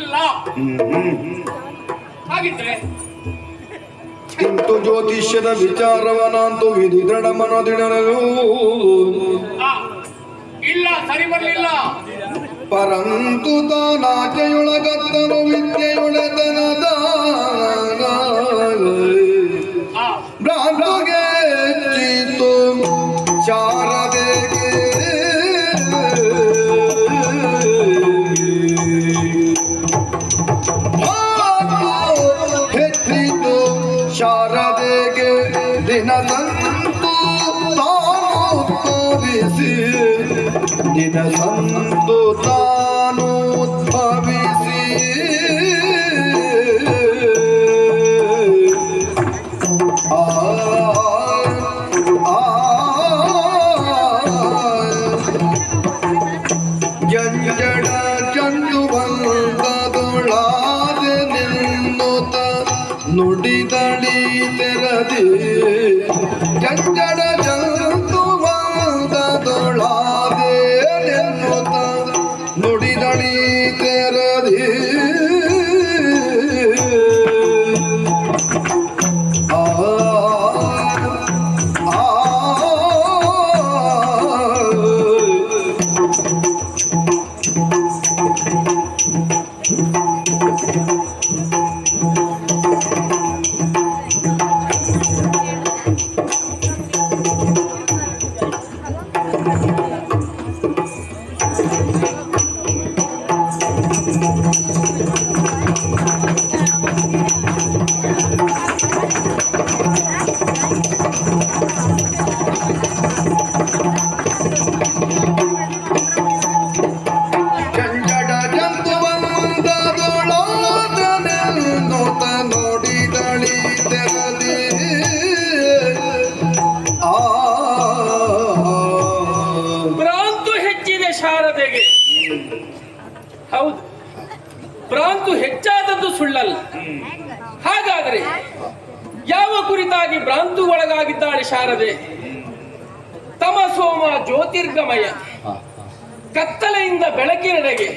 ಇಲ್ಲ. ಹಾಗಿದ್ರೆ ಇಂತು ಜ್ಯೋತಿಷ್ಯದ ವಿಚಾರವನಂತೂ ವಿಧಿ ದೃಢ ಮನೋದಿಡಲು ಇಲ್ಲ, ಸರಿ ಬರ್ಲಿಲ್ಲ. ಪರಂತು ತಾನಾಚೆಯೊಳಗತ್ತನು ವಿದ್ಯೆಯೊಳೆತನದ ಭ್ರಾಂತಿಗೆ ಚಿತ್ತು ಶಾರದೆಗೆ ಹೆಚ್ಚಿತು ಶಾರದೆಗೆ ದಿನದಂತೂ ತಾನು ತೋರಿಸಿ ದಿನದಂತೂ ತಾನು ಉದ್ಭವಿಸಿ ಜಂಜಡ ಚಂದು ಬಂದದೊಳಾದೆ ನಿನ್ನುತ ನುಡಿದಳಿ ತೆರದಿ ಜಂಜಡ ಚಂದು ಬಂದದೊಳಾದೆ ನಿನ್ನುತ ನುಡಿದಳಿ ತೆರದಿ ಹೌದು, ಭ್ರಾಂತು ಹೆಚ್ಚಾದದ್ದು ಸುಳ್ಳಲ್ಲ. ಹಾಗಾದರೆ ಯಾವ ಕುರಿತಾಗಿ ಭ್ರಾಂತು ಒಳಗಾಗಿದ್ದಾಳೆ ಶಾರದೆ? ತಮಸೋಮ ಜ್ಯೋತಿರ್ಗಮಯ, ಕತ್ತಲೆಯಿಂದ ಬೆಳಕಿನೆಡೆಗೆ.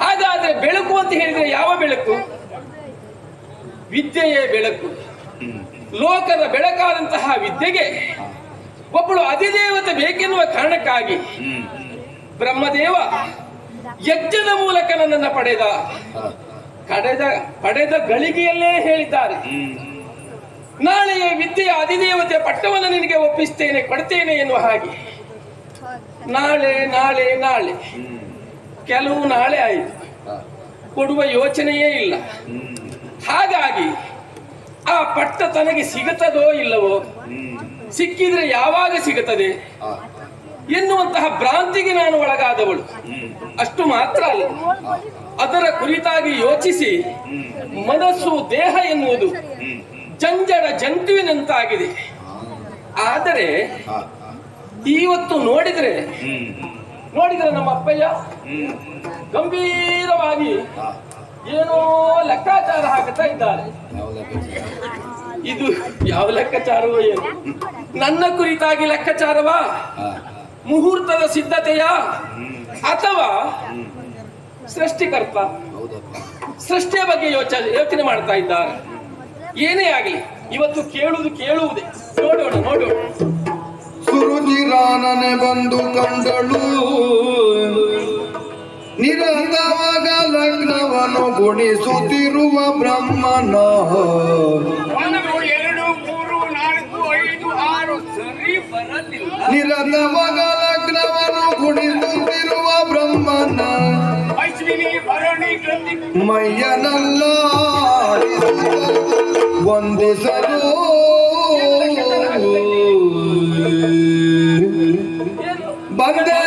ಹಾಗಾದ್ರೆ ಬೆಳಕು ಅಂತ ಹೇಳಿದ್ರೆ ಯಾವ ಬೆಳಕು? ವಿದ್ಯೆಯೇ ಬೆಳಕು. ಲೋಕದ ಬೆಳಕಾದಂತಹ ವಿದ್ಯೆಗೆ ಒಬ್ಬಳು ಅಧಿದೇವತೆ ಬೇಕೆನ್ನುವ ಕಾರಣಕ್ಕಾಗಿ ಬ್ರಹ್ಮದೇವ ಯಜ್ಞದ ಮೂಲಕ ನನ್ನನ್ನು ಪಡೆದ ಗಳಿಗೆಯಲ್ಲೇ ಹೇಳಿದ್ದಾರೆ, ನಾಳೆಯ ವಿದ್ಯೆಯ ಅಧಿದೇವತೆಯ ಪಟ್ಟವನ್ನು ನಿನಗೆ ಒಪ್ಪಿಸ್ತೇನೆ, ಕೊಡ್ತೇನೆ ಎನ್ನುವ ಹಾಗೆ. ನಾಳೆ ನಾಳೆ ನಾಳೆ ಕೆಲವು ನಾಳೆ ಆಯಿತು, ಕೊಡುವ ಯೋಚನೆಯೇ ಇಲ್ಲ. ಹಾಗಾಗಿ ಆ ಪಟ್ಟ ತನಗೆ ಸಿಗುತ್ತದೋ ಇಲ್ಲವೋ, ಸಿಕ್ಕಿದ್ರೆ ಯಾವಾಗ ಸಿಗುತ್ತದೆ ಎನ್ನುವಂತಹ ಭ್ರಾಂತಿಗೆ ನಾನು ಒಳಗಾದವಳು. ಅಷ್ಟು ಮಾತ್ರ ಅಲ್ಲ, ಅದರ ಕುರಿತಾಗಿ ಯೋಚಿಸಿ ಮನಸ್ಸು ದೇಹ ಎನ್ನುವುದು ಜಂಜಡ ಜಂತುವಿನಂತಾಗಿದೆ. ಆದರೆ ಇವತ್ತು ನೋಡಿದ್ರೆ ನಮ್ಮ ಅಪ್ಪಯ್ಯ ಗಂಭೀರವಾಗಿ ಏನೋ ಲೆಕ್ಕಾಚಾರ ಹಾಕುತ್ತಾ ಇದ್ದಾರೆ. ಇದು ಯಾವ ಲೆಕ್ಕಾಚಾರವೋ ಏನು? ನನ್ನ ಕುರಿತಾಗಿ ಲೆಕ್ಕಾಚಾರವಾ, ಮುಹೂರ್ತದ ಸಿದ್ಧತೆಯ, ಅಥವಾ ಸೃಷ್ಟಿಕರ್ತ ಸೃಷ್ಟಿಯ ಬಗ್ಗೆ ಯೋಚನೆ ಮಾಡ್ತಾ ಇದ್ದಾರೆ? ಏನೇ ಆಗಲಿ ಇವತ್ತು ಕೇಳುವುದೇ. ನೋಡೋಣ. ಸುರುಚಿರಾನನೆ ಬಂದು ಕಂಡಳು, ನಿರಂತರವಾಗ ಲಗ್ನವನ್ನು ಗುಣಿಸುತ್ತಿರುವ ಬ್ರಹ್ಮನ. 1 2 3 4 5 6 ಸರಿ ಬರಲಿಲ್ಲ. ನಿರಂತರವಾಗ ಲಗ್ನವನ್ನು ಗುಣಿಸುತ್ತಿರುವ ಬ್ರಹ್ಮನ ಅಶ್ವಿನಿ ಭರಣಿ ಕೃತಿ ಮಯ್ಯನಲ್ಲ ವಂದಿಸಲು ಬಂದೆ ಬಂದೆ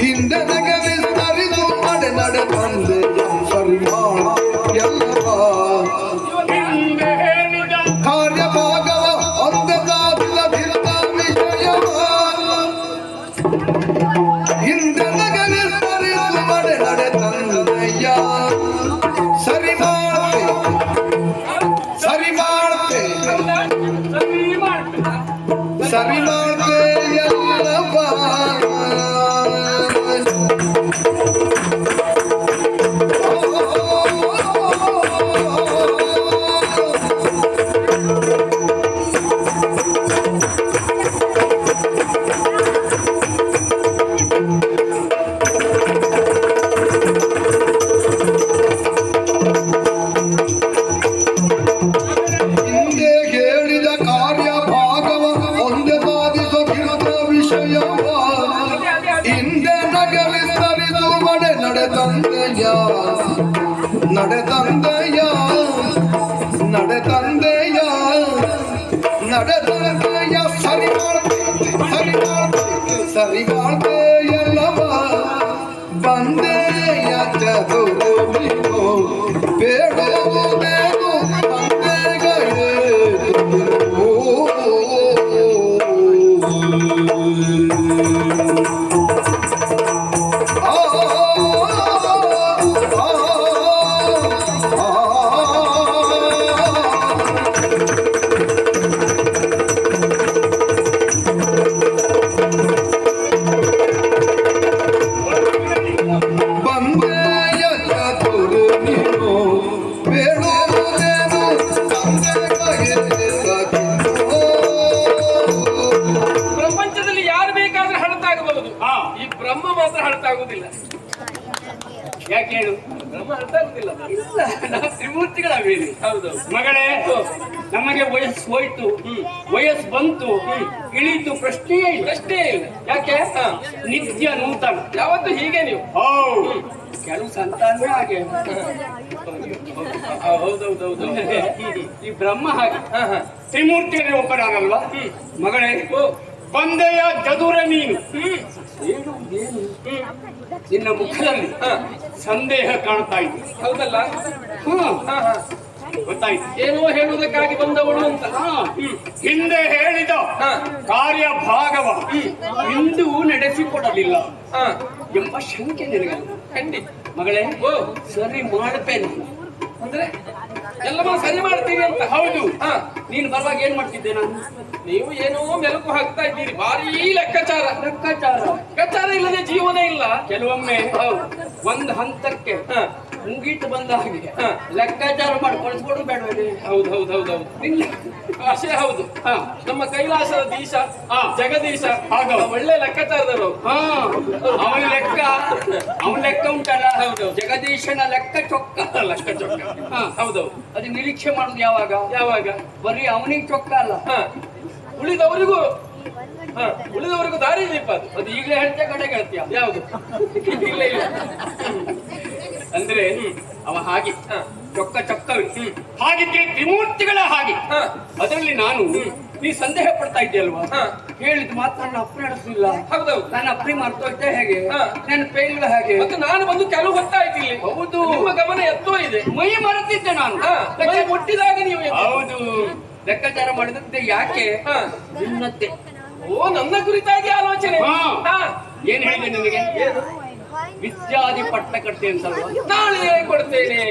ಹಿಂದೆನಗೆ ವಿಸ್ತರಿಸು ನಡೆ ನಡೆ ತಂದೆ ಸರಿ ಮಾಡ ಎಲ್ಲವ ಹಿಂದೆ ಹೇಳಿದ ಕಾರ್ಯಭಾಗವ ಒಂದೇ ಸಾಧಿಸದಿಲ್ಲ ವಿಷಯವ ಹಿಂದೆನಗೆ ವಿಸ್ತರಿಸು ನಡೆ ನಡೆ ತಂದೆಯ ಸರಿ ಮಾಡ್ತೆ ಸರಿ ಮಾಡ್ತೆ ಸರಿ ಮಾಡ್ತೀರಾ? ಸರಿ ಮಾಡ್ತೆ ಎಲ್ಲವ ಹಿಂದೆ ಹೇಳಿದ ಕಾರ್ಯ ಭಾಗವ ಒಂದೇ ಸಾಧಿಸುತ್ತಿರುವ ವಿಷಯವ ಹಿಂದೆ ನಗೆ ವಿಸ್ತರಿಸು ಮಡೆ ನಡೆ ತಂದೆಯ ನಡೆ ತಂದೆಯ ನಡೆ ತಂದೆಯ ನಡೆ ತಂದೆಯ ಸರಿ ಮಾಡ್ತೆ ಸರಿ ಮಾಡ್ತೆ ಸರಿ ಮಾಡ್ತೆ ಎಲ್ಲವ ಬಂದೆಯ ಚದುರು ನೀವು ಬೇಡುವುದೇನು ತಂದೆಗಳೇ ಬಂದೆಯ ಚದುರು ನೀವು ಬೇಡುವುದೇನು ತಂದೆಗಳಿಗೆ ಪ್ರಪಂಚದಲ್ಲಿ ಯಾರು ಬೇಕಾದ್ರೆ ಹಳತಾಗಬಹುದು, ಹಾ. ಈ ಬ್ರಹ್ಮ ಮಾತ್ರ ಹಳತಾಗುವುದಿಲ್ಲ. ಯಾಕೆ ಹೇಳು? ಬ್ರಹ್ಮ ಹಳತಾಗುವುದಿಲ್ಲ. ಇಲ್ಲ, ನಾವು ತ್ರಿಮೂರ್ತಿಗಳಾಗೇವಿ. ಹೌದೌದು. ಮಗಳೇ, ನಮಗೆ ವಯಸ್ಸು ಹೋಯ್ತು, ವಯಸ್ಸು ಬಂತು, ಇಳೀತು, ಪ್ರಶ್ನೆಯೇ ಇಲ್ಲ. ಪ್ರಶ್ನೆ ಇಲ್ಲ. ಯಾಕೆ? ಹಾ. ನಿತ್ಯ ನೂತನ. ಯಾವತ್ತು ಹೀಗೆ ನೀವು. ಹೌದು, ಕೆಲವು ಸಂತಾನವೇ ಹಾಗೆ. ಹೌದೌದೌದು. ಈ ಬ್ರಹ್ಮ ಹಾಗೆ. ಹಾ ಹಾ. ತ್ರಿಮೂರ್ತಿಯಲ್ಲಿ ಒಬ್ಬರಾಗಲ್ವಾ? ಮಗಳೇ, ಬಂದೆಯ ಚದುರ ನೀನು ಹೇಳುವುದೇನು? ನಿನ್ನ ಮುಖದಲ್ಲಿ ಹಾ. ಸಂದೇಹ ಕಾಣ್ತಾ ಇದೆ. ಹೌದಲ್ಲ? ಹ್ಮ್, ಹಾ ಹಾ. ಗೊತ್ತಾಯ್ತು. ಏನೋ ಹೇಳುವುದಕ್ಕಾಗಿ ಬಂದವಳು ಅಂತ. ಹಾ, ಹಿಂದೆ ಹೇಳಿದ ಹಾ. ಕಾರ್ಯ ಭಾಗವ ಇಂದು ನಡೆಸಿಕೊಡಲಿಲ್ಲ ಹಾ. ಎಂಬ ಶಂಕೆ ನಿನಗೆ. ಖಂಡಿತ. ಮಗಳೇ, ಓ, ಸರಿ ಮಾಡ್ತೇನೆ ಅಂದ್ರೆ ಎಲ್ಲವನ್ನೂ ಸರಿ ಮಾಡ್ತೀವಿ ಅಂತ. ಹೌದು. ಹಾ. ನೀನು ಬರುವಾಗ ಏನ್ ಮಾಡ್ತಿದ್ದೆ ನಾನು? ನೀವು ಏನೋ ಮೆಲುಕು ಹಾಕ್ತಾ ಇದ್ದೀರಿ. ಭಾರಿ ಲೆಕ್ಕಾಚಾರ. ಲೆಕ್ಕಾಚಾರ ಇಲ್ಲದೆ ಜೀವನ ಇಲ್ಲ. ಕೆಲವೊಮ್ಮೆ ಒಂದು ಹಂತಕ್ಕೆ ಹಾ. ಮುಗೀತು ಬಂದ ಹಾಗೆ ಹಾ. ಲೆಕ್ಕಾಚಾರ ಮಾಡಿ ಕಳಿಸ್ಕೊಡು ಬೇಡವೇ? ಹೌದು ಹೌದು ಹೌದು ಹೌದು. ಅಷ್ಟೇ ಹೌದು. ಹಾ. ನಮ್ಮ ಕೈಲಾಸದ ದೀಶ, ಹಾ. ಜಗದೀಶ ಹೌದು. ಒಳ್ಳೆ ಲೆಕ್ಕಾಚಾರದವರು. ಹಾ, ಅವನ ಲೆಕ್ಕ ಉಂಟಲ್ಲ. ಹೌದು. ಜಗದೀಶನ ಲೆಕ್ಕ ಚೊಕ್ಕ. ಲೆಕ್ಕ ಚೊಕ್ಕ. ಹಾ. ಹೌದೌದು. ಅದು ನಿರೀಕ್ಷೆ ಮಾಡುದು ಯಾವಾಗ? ಯಾವಾಗ? ಬರೀ ಅವನಿಗೆ ಚೊಕ್ಕ ಅಲ್ಲ, ಹಾ. ಉಳಿದವರಿಗೂ ಹಾ, ಉಳಿದವರಿಗೂ ದಾರಿ ದೀಪ ಅದು. ಅದು ಈಗಲೇ ಹೇಳ್ತೀಯ, ಕಡೆಗೆ ಹೇಳ್ತೀಯ? ಯಾವುದು? ಇಲ್ಲ ಇಲ್ಲ. ಅಂದ್ರೆ ಅವ ಹಾಗೆ ಹಾ. ಚೊಕ್ಕ ಚೊಕ್ಕವೇ. ಹಾಗಿದ್ರೆ ತ್ರಿಮೂರ್ತಿಗಳ ಹಾಗೆ. ಹಾ. ಅದರಲ್ಲಿ ನಾನು ನೀ ಸಂದೇಹ ಪಡ್ತಾ ಇದ್ದೀಯಲ್ವಾ? ಹಾ. ಹೇಳಿದ್ ಮಾತ್ರ ನಾನು ಅಪ್ಪ ನಡೆಸಲಿಲ್ಲ. ಹೌದೌದು. ನಾನು ಅಪ್ಪಿ ಮರ್ತೋಯ್ತೆ ಹೇಗೆ? ಹಾ. ನೆನಪೇ ಇಲ್ಲ ಹೇಗೆ? ಮತ್ತು ನಾನು ಬಂದು ಕೆಲವು ಗೊತ್ತಾಯ್ತು ಇಲ್ಲಿ. ಹೌದು. ನಿಮ್ಮ ಗಮನ ಎತ್ತೋ ಇದೆ. ಮೈ ಮರೆತಿದ್ದೆ ನಾನು. ಹಾ. ಮೈ ಮುಟ್ಟಿದಾಗ ನೀವು ಎದ್ದು. ಹೌದು, ಲೆಕ್ಕಾಚಾರ ಮಾಡಿದಂತೆ. ಯಾಕೆ? ಹಾ. ನಿನ್ನತ್ತೆ. ಓ, ನನ್ನ ಕುರಿತಾಗಿ ಆಲೋಚನೆ. ಹಾ. ಹಾ. ಏನ್ ಹೇಳಿದೆ ನಿನಗೆ? ವಿದ್ಯಾದಿ ಪಟ್ಟ ಕಟ್ಟಿ ಅಂತಲ್ವಾ? ನಾಳೆ ಕೊಡ್ತೇನೆ.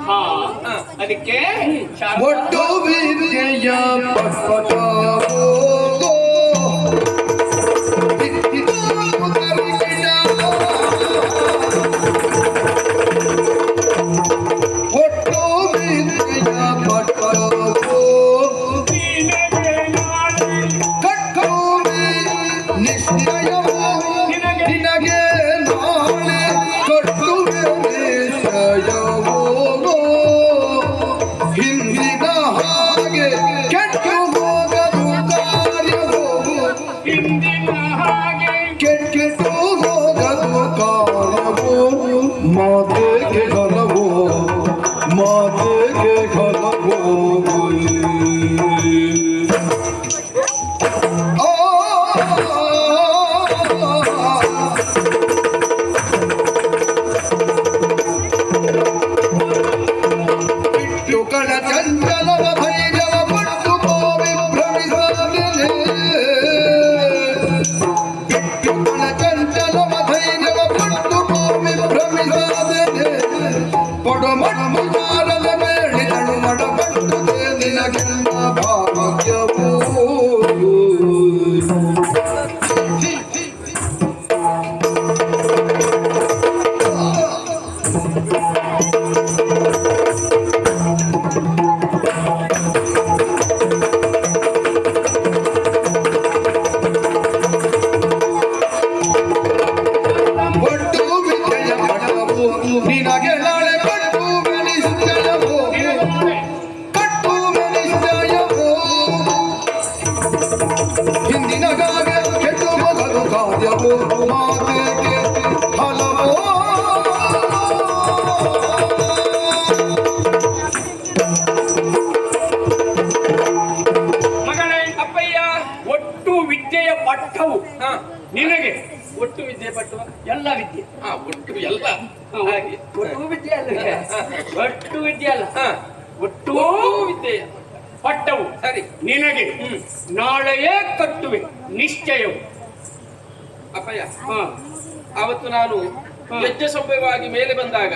ಹಾ. ಹಾ. ಅದಕ್ಕೆ ಒಟ್ಟು ವಿದ್ಯೆಯ ಪಟ್ಪಟ ಒಟ್ಟು ವಿದ್ಯೆಯ ಪಟ್ಪಟೋ ಕಟ್ಟೋವಿ ನಿಶ್ಚಯವೋ ನಿನಗೆ ನಾಳೆ ಕಟ್ಟುವೆ ನಿಶ್ಚಯವೋ ಹಿಂದಿನ ಹಾಗೆ ಕೆಟ್ಟು ಹೋಗದು ಕಾರ್ಯವೋ ಹಿಂದಿನ ಹಾಗೆ ಕೆಟ್ಟು ಹೋಗದು ಕಾರ್ಯವೋ ಮಾತೆಗೆ ಘನವೋ ಮಾತೆಗೆ ಘನವೋ ಆ ಮನಮಾರದ ಬೇಡಿದಳು ಮಡಪಟ್ಟದೆ ನಿನಗೆಲ್ಲ ಭಾಗ್ಯವೋ ನಿನಗೆ ನಾಳೆ ಕಟ್ಟು ಬೆನಿಶ್ಚಯವೋ ಕಟ್ಟು ಬೆನಿಶ್ಚಯವೋ ಹಿಂದಿನ ಗಾಗೆ ಕೆಟ್ಟು ಮೊದಲು ಕಾರ್ಯವೋ ಮಾತೆಗೆ ಹಲವೋ ಮಗಳೇ ಅಪ್ಪಯ್ಯ ಒಟ್ಟು ವಿದ್ಯೆಯ ಪಠವು ನಿನಗೆ ಒಟ್ಟು ವಿದ್ಯೆ ಪಟ್ಟುವ ಎಲ್ಲ ವಿದ್ಯೆ ಒಟ್ಟು ಎಲ್ಲ ಹಾಗೆ ಒಟ್ಟು ವಿದ್ಯೆ ಅಲ್ಲ ಒಟ್ಟು ವಿದ್ಯೆ ಅಲ್ಲ ಒಟ್ಟು ವಿದ್ಯೆ ಪಟ್ಟವು ಸರಿ ನಿನಗೆ ನಾಳೆಯೇ ಕಟ್ಟುವೆ ನಿಶ್ಚಯವು ಅಪ್ಪಯ್ಯ ಅವತ್ತು ನಾನು ಯಜ್ಞ ಸಂಭವವಾಗಿ ಮೇಲೆ ಬಂದಾಗ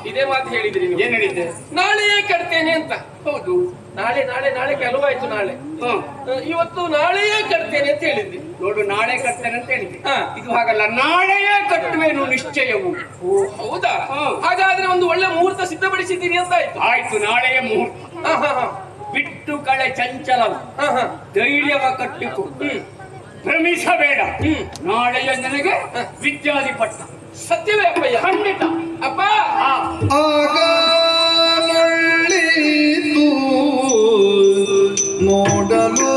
ಇದೇ ಮಾತು ಹೇಳಿದ್ರಿ ನೀವು. ಏನ್ ಹೇಳಿದ್ದೆ? ನಾಳೆಯೇ ಕಟ್ತೇನೆ ಅಂತ. ಹೌದು, ನಾಳೆ ನಾಳೆ ನಾಳೆ ಕೆಲವಾಯ್ತು ನಾಳೆ. ಇವತ್ತು ನಾಳೆಯೇ ಕಟ್ತೇನೆ ಅಂತ ಹೇಳಿದ್ರಿ. ನೋಡು, ನಾಳೆ ಕಟ್ತೇನೆ ಅಂತ ಹೇಳಿದ್ರಿ. ಇದು ಹಾಗಲ್ಲ, ನಾಳೆಯೇ ಕಟ್ಟುವೆನು ನಿಶ್ಚಯವು. ಓ ಹೌದಾ? ಹಾಗಾದ್ರೆ ಒಂದು ಒಳ್ಳೆ ಮುಹೂರ್ತ ಸಿದ್ಧಪಡಿಸಿದ್ದೀನಿ ಅಂತ ಆಯ್ತು. ಆಯ್ತು, ನಾಳೆಯ ಮುಹೂರ್ತ. ಬಿಟ್ಟು ಕಳೆ ಚಂಚಲವ ಧೈರ್ಯವ ಕಟ್ಟಿಕೊ, ಭ್ರಮಿಸಬೇಡ. ನಾಳೆಯ ನನಗೆ ವಿದ್ಯಾಧಿಪಟ್ಟ. ಸತ್ಯವೇ ಅಪ್ಪಯ್ಯ? ಖಂಡಿತ ಅಪ್ಪ. ಆಗ ಒಳ್ಳೆಯಿತು ನೋಡಲು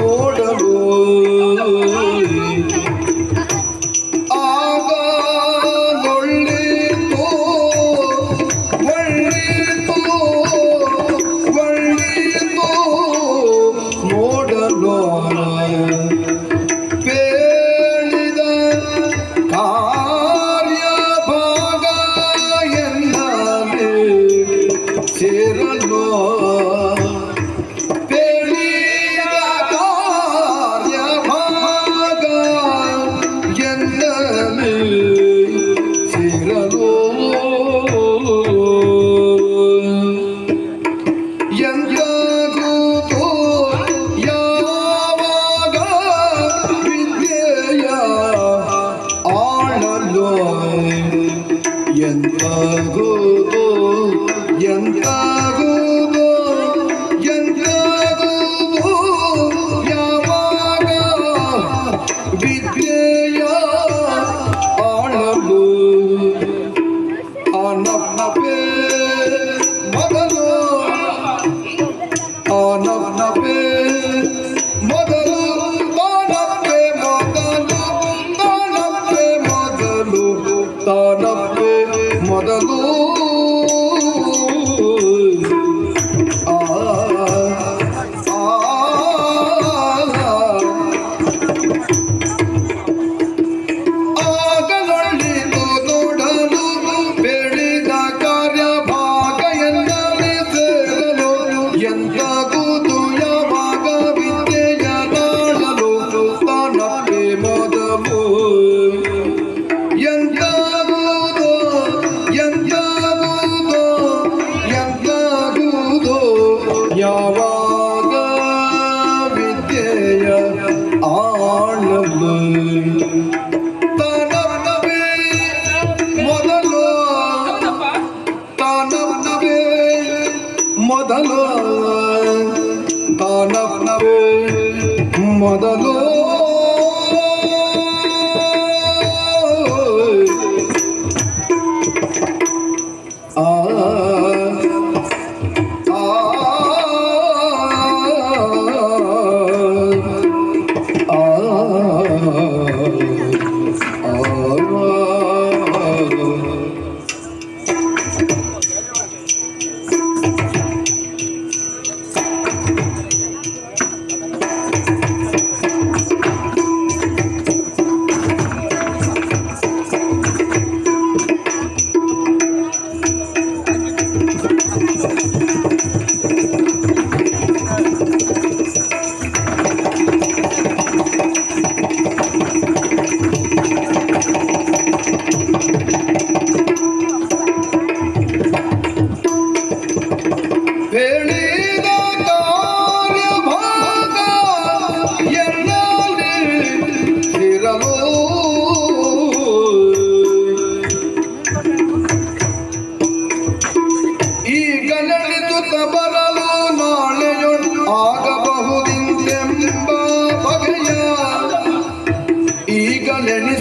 ಮೊದಲು ಆಗಲೊಳ್ಳಿತು ನೋಡಲು ಬೇಡಿದ ಕಾರ್ಯ ಭಾಗ ಎನ್ನಲಿ ಸೇರಲು ಎಂದಾಗುವುದು ಯಾವಾಗ ವಿದ್ಯೆಯ ನಾಳಲು ತಾನಕ್ಕೆ ಮೊದಲು ಎಂದಾಗುವುದು ಯಾವಾಗ ವಿದ್ಯೆಯ ಆಳಲು ತಾನವೇ ಮೊದಲು ತಾನವೇ ಮೊದಲು ತಾನವೇ ಮೊದಲು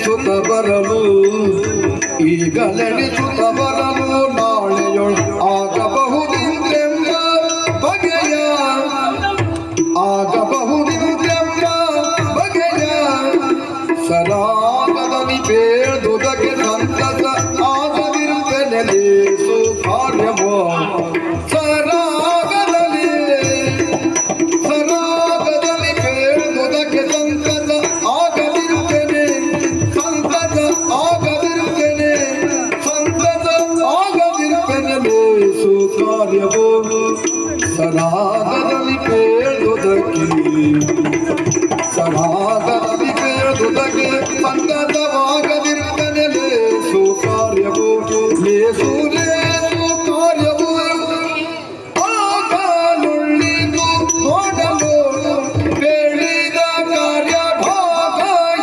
ಈಗಲೆಣಿಸುತ್ತ ಬರಲು ಈಗಲೆಣಿಸುತ್ತ ಬರಲು ನಾಳೆಯೊಳು ಆಗಬಹುದೆಂಬ ಬಗೆಯ ಆಗಬಹುದೆಂಬ ಬಗೆಯ ಸರಾಗದಲ್ಲಿ ಬೇಡುವುದಕ್ಕೆ ಸಂತಸ ಆಗದಿರುತ್ತೇನೆಲೇಸು ಕಾರ್ಯವೋ ಸರಾಗದಲ್ಲಿ ಬೇಡುವುದಕ್ಕೆ ಸಂತಸ ಆಗದಿರುತ್ತೇನೆ ಸಂತಸ ಆಗದಿರುತ್ತೇನೆ ಸಂತಸ ಆಗದಿರುತ್ತೇನೆಲೇಸು ಕಾರ್ಯವೋ ಸರಾಗದಲ್ಲಿ ಬೇಡುವುದಕ್ಕೆ ಸರಾಗದಲ್ಲಿ ಬೇಡುವುದಕ್ಕೆ ಸಂತಸವಾಗದಿರುತ್ತೇನೆ ಲೇಸು ಕಾರ್ಯವೋ ಲೇಸು ಲೇಸು ಕಾರ್ಯವೋ ಆಗಲೊಳ್ಳಿದು ನೋಡಲು ಬೇಡಿದ ಕಾರ್ಯ ಭಾಗ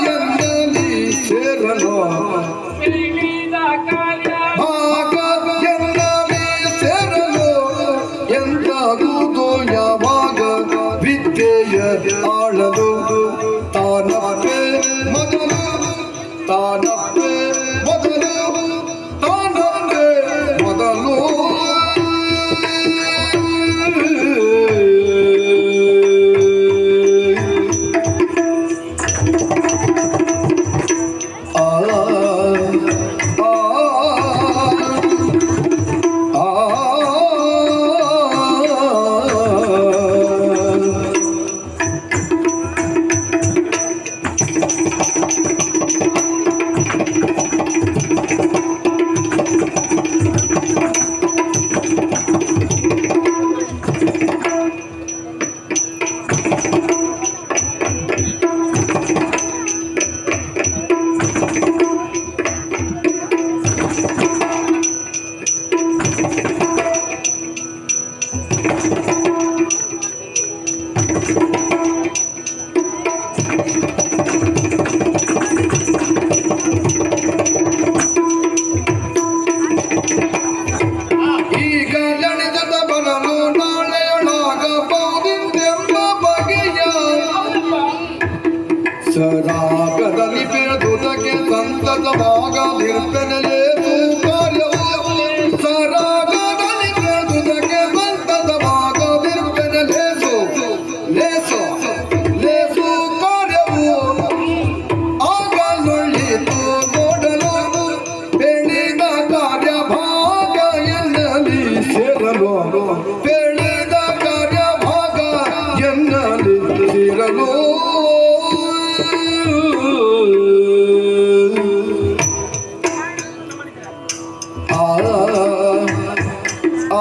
ಎನ್ನಲಿ ಸೇರಲು ಭಾಗ ಎನ್ನಲಿ ಸೇರಲು ಎಂತಾಗುವುದು ಯಾವಾಗ ವಿದ್ಯೆಯ ಆಳಲು ತಾನಪ್ಪೆ ಮೊದಲು ತಾನಪ್ಪೆ ಮೊದಲು ತಾನಪ್ಪೆ ಮೊದಲು ಆ ಈಗ ಎಣಿಸದ ಬರಲು ನಾಳೆಯೊಳಾಗಬಹುದೆಂಬ ಬಗೆಯ ಸರಾಗದಲ್ಲಿ ಬೇಡುವುದಕ್ಕೆ ಸಂತಸವಾಗದಿರುತ್ತೇನೆಲೇಸು ಕಾರ್ಯವೋ ಸರಾಗದಲ್ಲಿ ಬೇಡುವುದಕ್ಕೆ ಸಂತಸವಾಗದಿರುತ್ತೇನೆಲೇಸು ಲೇಸು ಲೇಸು ಕಾರ್ಯವೋ ಆಗಲೊಳ್ಳಿತು ನೋಡಲು ಬೇಡಿದ ಕಾರ್ಯ ಭಾಗ ಎನ್ನಲಿ ಸೇರಲು ಬೇಡಿದ ಕಾರ್ಯ ಭಾಗ ಎನ್ನಲಿ ಸೇರಲು ಆ ಆ